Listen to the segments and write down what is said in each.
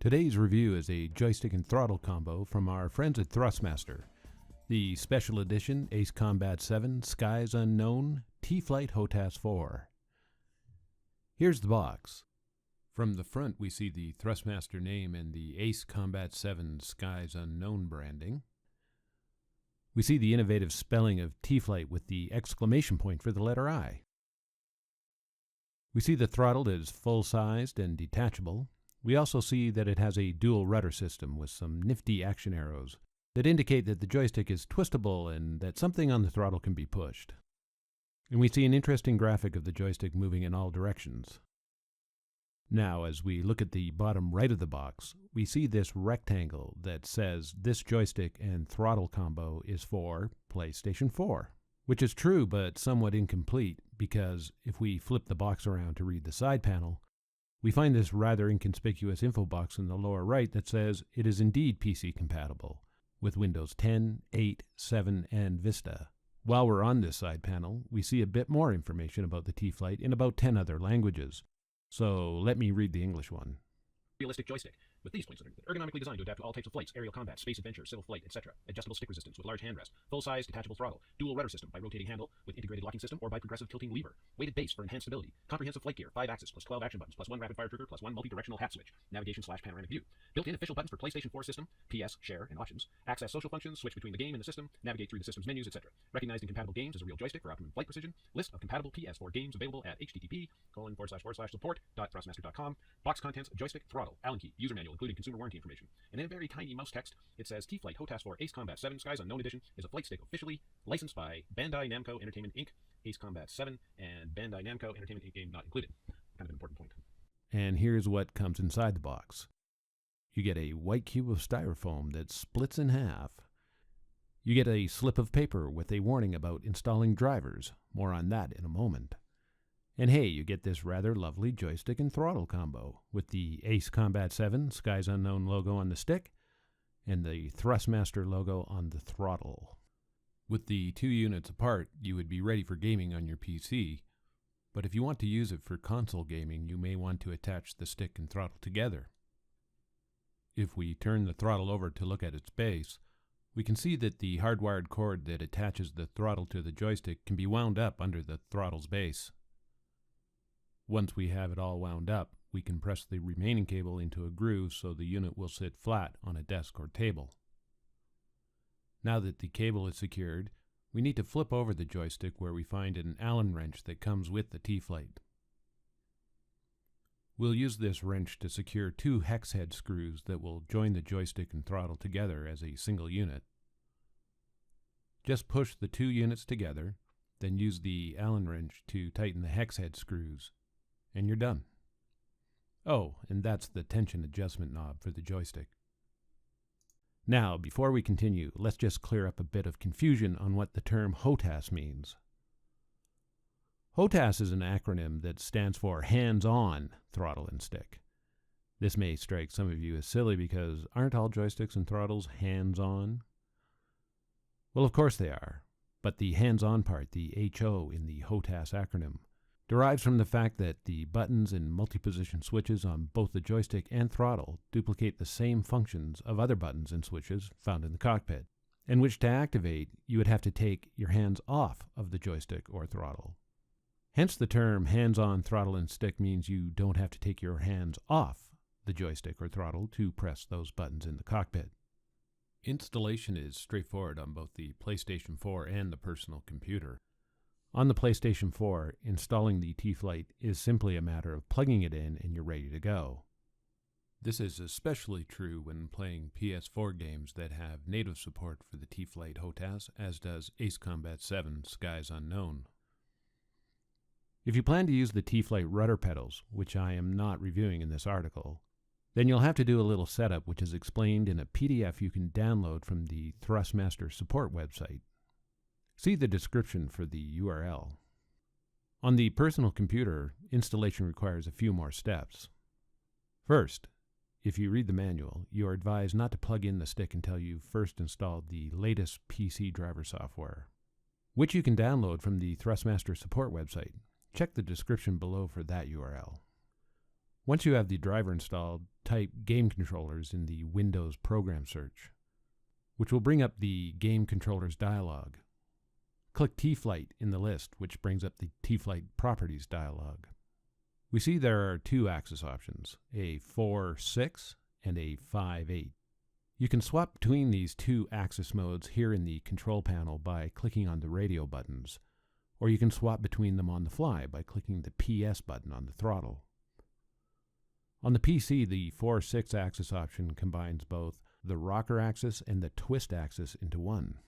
Today's review is a joystick and throttle combo from our friends at Thrustmaster. The Special Edition Ace Combat 7 Skies Unknown T.Flight HOTAS 4. Here's the box. From the front we see the Thrustmaster name and the Ace Combat 7 Skies Unknown branding. We see the innovative spelling of T-Flight with the exclamation point for the letter I. We see the throttle is full-sized and detachable. We also see that it has a dual rudder system with some nifty action arrows that indicate that the joystick is twistable and that something on the throttle can be pushed. And we see an interesting graphic of the joystick moving in all directions. Now, as we look at the bottom right of the box, we see this rectangle that says this joystick and throttle combo is for PlayStation 4. Which is true, but somewhat incomplete, because if we flip the box around to read the side panel, we find this rather inconspicuous info box in the lower right that says it is indeed PC compatible with Windows 10, 8, 7, and Vista. While we're on this side panel, we see a bit more information about the T-Flight in about 10 other languages. So let me read the English one. Realistic joystick with these points ergonomically designed to adapt to all types of flights, aerial combat, space adventure, civil flight, etc. Adjustable stick resistance with large handrest, full-size detachable throttle, dual rudder system by rotating handle with integrated locking system or by progressive tilting lever, weighted base for enhanced stability, comprehensive flight gear, 5-axis plus 12 action buttons plus 1 rapid fire trigger plus 1 multi-directional hat switch, navigation/panoramic view, built-in official buttons for PlayStation 4 system, PS, share, and options, access social functions, switch between the game and the system, navigate through the system's menus, etc. Recognized and compatible games as a real joystick for optimum flight precision. List of compatible PS4 games available at http://support.thrustmaster.com. Box contents: joystick, throttle, Allen key, user manual, including consumer warranty information. And in a very tiny mouse text, it says T-Flight HOTAS 4 Ace Combat 7 Skies Unknown Edition is a flight stick officially licensed by Bandai Namco Entertainment Inc., Ace Combat 7, and Bandai Namco Entertainment Inc. game not included. Kind of an important point. And here's what comes inside the box. You get a white cube of styrofoam that splits in half. You get a slip of paper with a warning about installing drivers. More on that in a moment. And hey, you get this rather lovely joystick and throttle combo with the Ace Combat 7 Skies Unknown logo on the stick and the Thrustmaster logo on the throttle. With the two units apart, you would be ready for gaming on your PC, but if you want to use it for console gaming, you may want to attach the stick and throttle together. If we turn the throttle over to look at its base, we can see that the hardwired cord that attaches the throttle to the joystick can be wound up under the throttle's base. Once we have it all wound up, we can press the remaining cable into a groove so the unit will sit flat on a desk or table. Now that the cable is secured, we need to flip over the joystick where we find an Allen wrench that comes with the T-Flight. We'll use this wrench to secure two hex head screws that will join the joystick and throttle together as a single unit. Just push the two units together, then use the Allen wrench to tighten the hex head screws. And you're done. Oh, and that's the tension adjustment knob for the joystick. Now, before we continue, let's just clear up a bit of confusion on what the term HOTAS means. HOTAS is an acronym that stands for hands-on throttle and stick. This may strike some of you as silly because aren't all joysticks and throttles hands-on? Well, of course they are, but the hands-on part, the HO in the HOTAS acronym, derives from the fact that the buttons and multi-position switches on both the joystick and throttle duplicate the same functions of other buttons and switches found in the cockpit, and which to activate you would have to take your hands off of the joystick or throttle. Hence the term hands-on throttle and stick means you don't have to take your hands off the joystick or throttle to press those buttons in the cockpit. Installation is straightforward on both the PlayStation 4 and the personal computer. On the PlayStation 4, installing the T-Flight is simply a matter of plugging it in and you're ready to go. This is especially true when playing PS4 games that have native support for the T-Flight HOTAS, as does Ace Combat 7 Skies Unknown. If you plan to use the T-Flight rudder pedals, which I am not reviewing in this article, then you'll have to do a little setup which is explained in a PDF you can download from the Thrustmaster support website. See the description for the URL. On the personal computer, installation requires a few more steps. First, if you read the manual, you are advised not to plug in the stick until you've first installed the latest PC driver software, which you can download from the Thrustmaster support website. Check the description below for that URL. Once you have the driver installed, type Game Controllers in the Windows Program Search, which will bring up the Game Controllers dialog. Click T.Flight in the list, which brings up the T.Flight Properties dialog. We see there are two axis options, a 4-6 and a 5-8. You can swap between these two axis modes here in the control panel by clicking on the radio buttons, or you can swap between them on the fly by clicking the PS button on the throttle. On the PC, the 4-6 axis option combines both the rocker axis and the twist axis into one.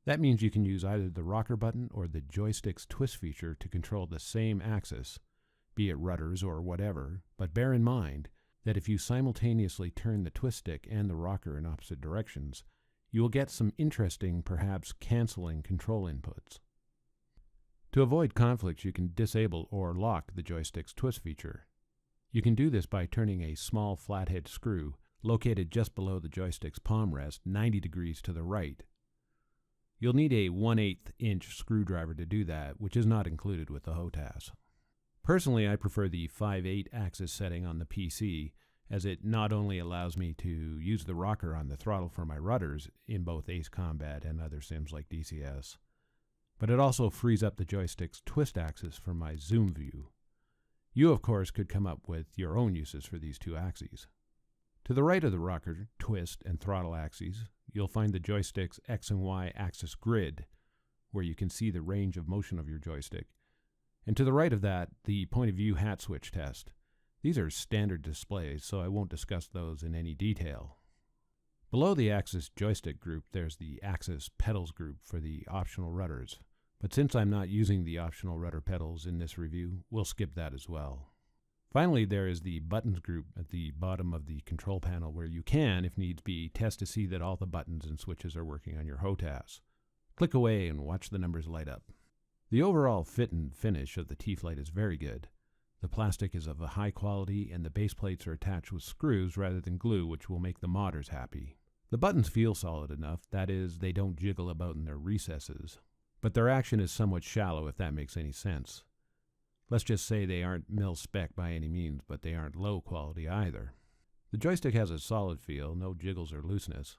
That means you can use either the rocker button or the joystick's twist feature to control the same axis, be it rudders or whatever, but bear in mind that if you simultaneously turn the twist stick and the rocker in opposite directions, you will get some interesting, perhaps canceling control inputs. To avoid conflicts, you can disable or lock the joystick's twist feature. You can do this by turning a small flathead screw located just below the joystick's palm rest 90 degrees to the right. You'll need a 1/8 inch screwdriver to do that, which is not included with the HOTAS. Personally, I prefer the 5/8 axis setting on the PC, as it not only allows me to use the rocker on the throttle for my rudders in both Ace Combat and other sims like DCS, but it also frees up the joystick's twist axis for my zoom view. You, of course, could come up with your own uses for these two axes. To the right of the rocker, twist, and throttle axes, you'll find the joystick's X and Y axis grid, where you can see the range of motion of your joystick. And to the right of that, the point of view hat switch test. These are standard displays, so I won't discuss those in any detail. Below the axis joystick group, there's the axis pedals group for the optional rudders. But since I'm not using the optional rudder pedals in this review, we'll skip that as well. Finally, there is the buttons group at the bottom of the control panel where you can, if needs be, test to see that all the buttons and switches are working on your HOTAS. Click away and watch the numbers light up. The overall fit and finish of the T-Flight is very good. The plastic is of a high quality and the base plates are attached with screws rather than glue, which will make the modders happy. The buttons feel solid enough, that is, they don't jiggle about in their recesses. But their action is somewhat shallow, if that makes any sense. Let's just say they aren't mil-spec by any means, but they aren't low quality either. The joystick has a solid feel, no jiggles or looseness.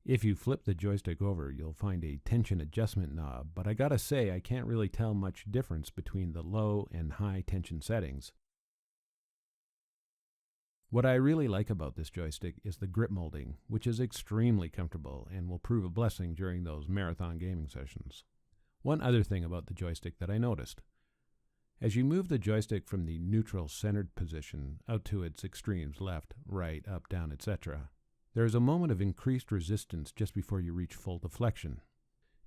If you flip the joystick over, you'll find a tension adjustment knob, but I gotta say I can't really tell much difference between the low and high tension settings. What I really like about this joystick is the grip molding, which is extremely comfortable and will prove a blessing during those marathon gaming sessions. One other thing about the joystick that I noticed. As you move the joystick from the neutral centered position out to its extremes, left, right, up, down, etc., there is a moment of increased resistance just before you reach full deflection.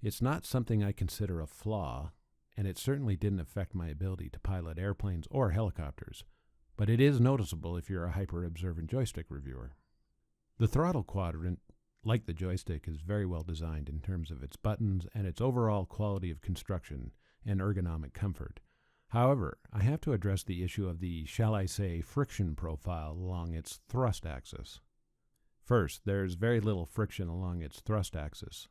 It's not something I consider a flaw, and it certainly didn't affect my ability to pilot airplanes or helicopters, but it is noticeable if you're a hyper-observant joystick reviewer. The throttle quadrant, like the joystick, is very well designed in terms of its buttons and its overall quality of construction and ergonomic comfort. However, I have to address the issue of the, shall I say, friction profile along its thrust axis. First, there's very little friction along its thrust axis.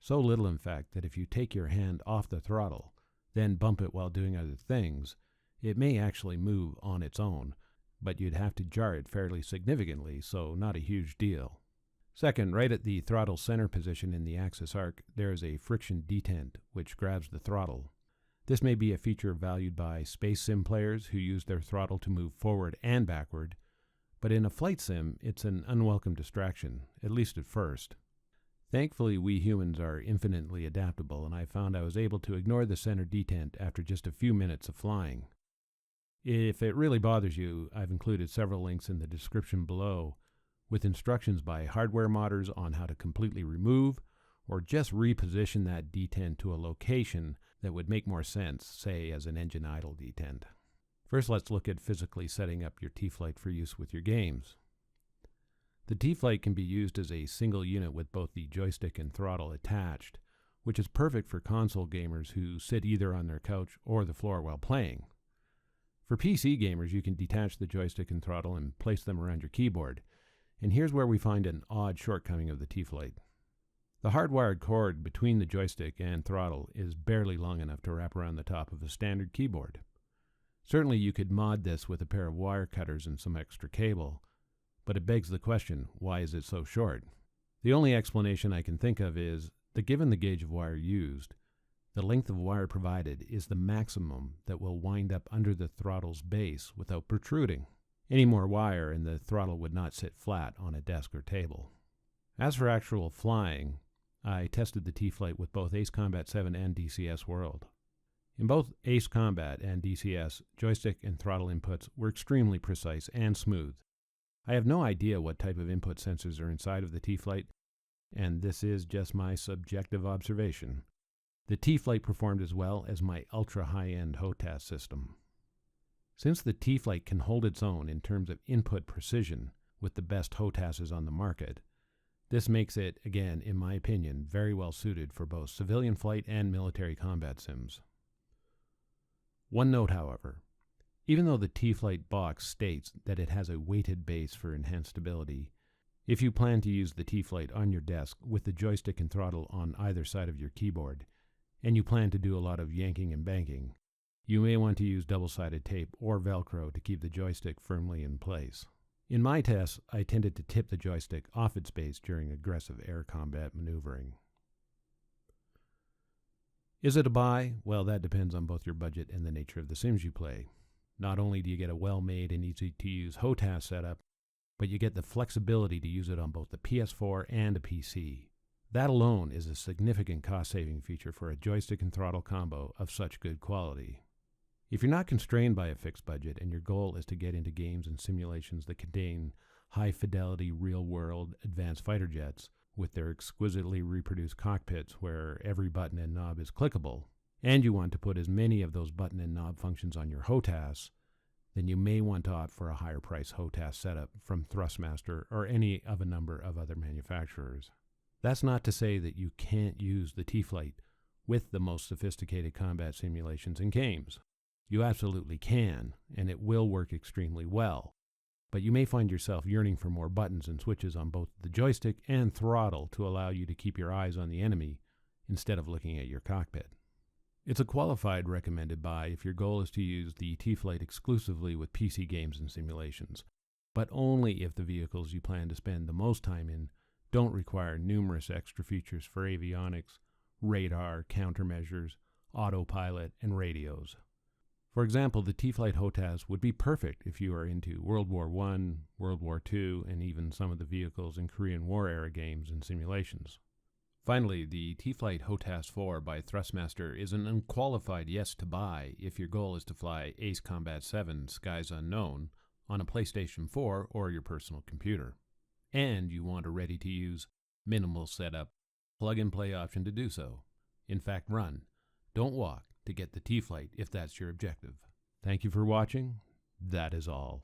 So little, in fact, that if you take your hand off the throttle, then bump it while doing other things, it may actually move on its own, but you'd have to jar it fairly significantly, so not a huge deal. Second, right at the throttle center position in the axis arc, there is a friction detent, which grabs the throttle. This may be a feature valued by space sim players who use their throttle to move forward and backward, but in a flight sim, it's an unwelcome distraction, at least at first. Thankfully, we humans are infinitely adaptable, and I found I was able to ignore the center detent after just a few minutes of flying. If it really bothers you, I've included several links in the description below with instructions by hardware modders on how to completely remove or just reposition that detent to a location that would make more sense, say as an engine idle detent. First, let's look at physically setting up your T-Flight for use with your games. The T-Flight can be used as a single unit with both the joystick and throttle attached, which is perfect for console gamers who sit either on their couch or the floor while playing. For PC gamers, you can detach the joystick and throttle and place them around your keyboard, and here's where we find an odd shortcoming of the T-Flight. The hardwired cord between the joystick and throttle is barely long enough to wrap around the top of a standard keyboard. Certainly you could mod this with a pair of wire cutters and some extra cable, but it begs the question, why is it so short? The only explanation I can think of is that given the gauge of wire used, the length of wire provided is the maximum that will wind up under the throttle's base without protruding. Any more wire and the throttle would not sit flat on a desk or table. As for actual flying, I tested the T-Flight with both Ace Combat 7 and DCS World. In both Ace Combat and DCS, joystick and throttle inputs were extremely precise and smooth. I have no idea what type of input sensors are inside of the T-Flight, and this is just my subjective observation. The T-Flight performed as well as my ultra-high-end HOTAS system. Since the T-Flight can hold its own in terms of input precision with the best HOTASs on the market, this makes it, again, in my opinion, very well suited for both civilian flight and military combat sims. One note, however, even though the T-Flight box states that it has a weighted base for enhanced stability, if you plan to use the T-Flight on your desk with the joystick and throttle on either side of your keyboard, and you plan to do a lot of yanking and banking, you may want to use double-sided tape or Velcro to keep the joystick firmly in place. In my tests, I tended to tip the joystick off its base during aggressive air combat maneuvering. Is it a buy? Well, that depends on both your budget and the nature of the sims you play. Not only do you get a well-made and easy-to-use HOTAS setup, but you get the flexibility to use it on both the PS4 and a PC. That alone is a significant cost-saving feature for a joystick and throttle combo of such good quality. If you're not constrained by a fixed budget and your goal is to get into games and simulations that contain high-fidelity, real-world, advanced fighter jets with their exquisitely reproduced cockpits where every button and knob is clickable, and you want to put as many of those button and knob functions on your HOTAS, then you may want to opt for a higher price HOTAS setup from Thrustmaster or any of a number of other manufacturers. That's not to say that you can't use the T-Flight with the most sophisticated combat simulations and games. You absolutely can, and it will work extremely well, but you may find yourself yearning for more buttons and switches on both the joystick and throttle to allow you to keep your eyes on the enemy instead of looking at your cockpit. It's a qualified recommended buy if your goal is to use the T-Flight exclusively with PC games and simulations, but only if the vehicles you plan to spend the most time in don't require numerous extra features for avionics, radar, countermeasures, autopilot, and radios. For example, the T-Flight HOTAS would be perfect if you are into World War I, World War II, and even some of the vehicles in Korean War era games and simulations. Finally, the T-Flight HOTAS 4 by Thrustmaster is an unqualified yes to buy if your goal is to fly Ace Combat 7 Skies Unknown on a PlayStation 4 or your personal computer, and you want a ready-to-use, minimal setup, plug-and-play option to do so. In fact, run, don't walk, to get the T-Flight if that's your objective. Thank you for watching. That is all.